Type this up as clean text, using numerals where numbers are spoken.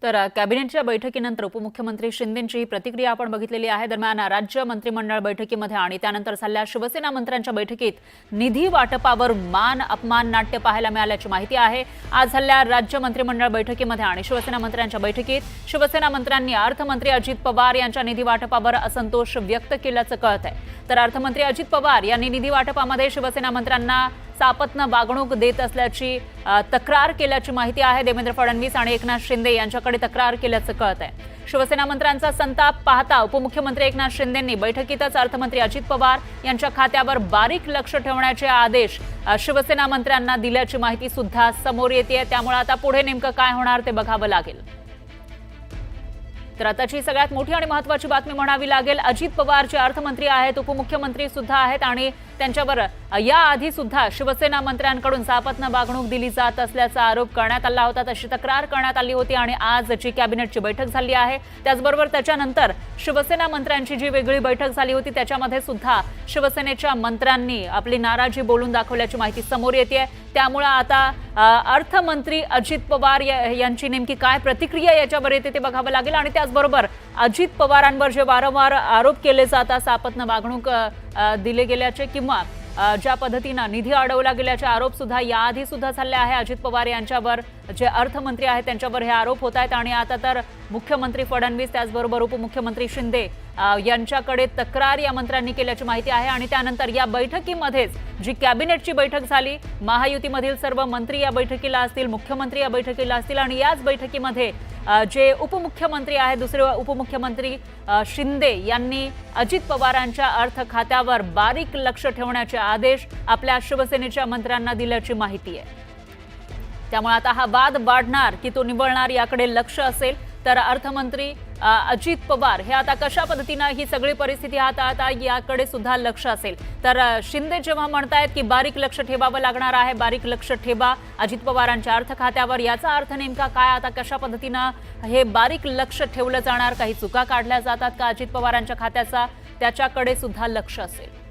तर कॅबिनेटच्या बैठकीनंतर उपमुख्यमंत्री शिंदेंची ही प्रतिक्रिया आपण बघितलेली आहे। दरम्यान राज्य मंत्रिमंडळ बैठकीमध्ये आणि त्यानंतर झालेल्या शिवसेना मंत्र्यांच्या बैठकीत निधी वाटपावर मान अपमान नाट्य पाहायला मिळाल्याची माहिती आहे। आज झालेल्या राज्य मंत्रिमंडळ बैठकीमध्ये आणि शिवसेना मंत्र्यांच्या बैठकीत शिवसेना मंत्र्यांनी अर्थमंत्री अजित पवार यांच्या निधी वाटपावर असंतोष व्यक्त केल्याचं कळत आहे। तर अर्थमंत्री अजित पवार यांनी निधी वाटपामध्ये शिवसेना मंत्र्यांना सापत्न वागणूक देत असल्याची तक्रार केल्याची माहिती आहे। देवेंद्र फडणवीस आणि एकनाथ शिंदे यांच्याकडे तक्रार केल्याचं कळत आहे। शिवसेना मंत्र्यांचा संताप पाहता उपमुख्यमंत्री एकनाथ शिंदेंनी बैठकीतच अर्थमंत्री अजित पवार यांच्या खात्यावर बारीक लक्ष ठेवण्याचे आदेश शिवसेना मंत्र्यांना दिल्याची माहिती सुद्धा समोर येते। त्यामुळे आता पुढे नेमकं काय होणार ते बघावं लागेल। तर आताची सगळ्यात मोठी आणि महत्त्वाची बातमी म्हणावी लागेल, अजित पवार जे अर्थमंत्री आहेत, उपमुख्यमंत्री सुद्धा आहेत आणि त्यांच्यावर याआधी सुद्धा शिवसेना मंत्र्यांकडून सापत्न वागणूक दिली जात असल्याचा आरोप करण्यात आला होता। तशी तक्रार करण्यात आली होती आणि आज जी कॅबिनेटची बैठक झाली आहे त्याचबरोबर त्याच्यानंतर शिवसेना मंत्र्यांची जी वेगळी बैठक झाली होती त्याच्यामध्ये सुद्धा शिवसेनेच्या मंत्र्यांनी आपली नाराजी बोलून दाखवल्याची माहिती समोर येते। त्यामुळे आता अर्थमंत्री अजित पवार यांची नेमकी काय प्रतिक्रिया याच्यावर येते ते बघावं लागेल आणि त्याचबरोबर अजित पवारांवर जे वारंवार आरोप केले जातात सापत्न वागणूक दिले गेल्याचे किंवा ज्या पद्धतीने निधी अडवला गेल्याचे आरोप सुद्धा याआधी सुद्धा झाले आहे। अजित पवार यांच्यावर जे अर्थमंत्री आहेत त्यांच्यावर हे आरोप होत आहेत आणि आता तर मुख्यमंत्री फडणवीस त्याचबरोबर उपमुख्यमंत्री शिंदे यांच्याकडे तक्रार या मंत्र्यांनी केल्याची माहिती आहे। आणि त्यानंतर या बैठकीमध्येच जी कॅबिनेटची बैठक झाली, महायुतीमधील सर्व मंत्री या बैठकीला असतील, मुख्यमंत्री या बैठकीला असतील आणि याच बैठकीमध्ये जे उपमुख्यमंत्री आहेत दुसरे उपमुख्यमंत्री शिंदे यांनी अजित पवारांच्या अर्थ खात्यावर बारीक लक्ष ठेवण्याचे आदेश आपल्या शिवसेनेच्या मंत्र्यांना दिल्याची माहिती आहे। त्यामुळे आता हा वाद वाढणार की तो निवळणार याकडे लक्ष असेल। तर अर्थमंत्री अजित पवार हे आता कशा पद्धतीने ही सगळी परिस्थिती हाताळतात याकडे सुद्धा लक्ष असेल। तर शिंदे जेव्हा म्हणतायत की बारीक लक्ष ठेवावं लागणार आहे, बारीक लक्ष ठेवा अजित पवारांच्या अर्थ खात्यावर, याचा अर्थ नेमका काय, आता कशा पद्धतीने हे बारीक लक्ष ठेवलं जाणार, काही चुका काढल्या जातात का अजित पवारांच्या खात्याचा, त्याच्याकडे सुद्धा लक्ष असेल।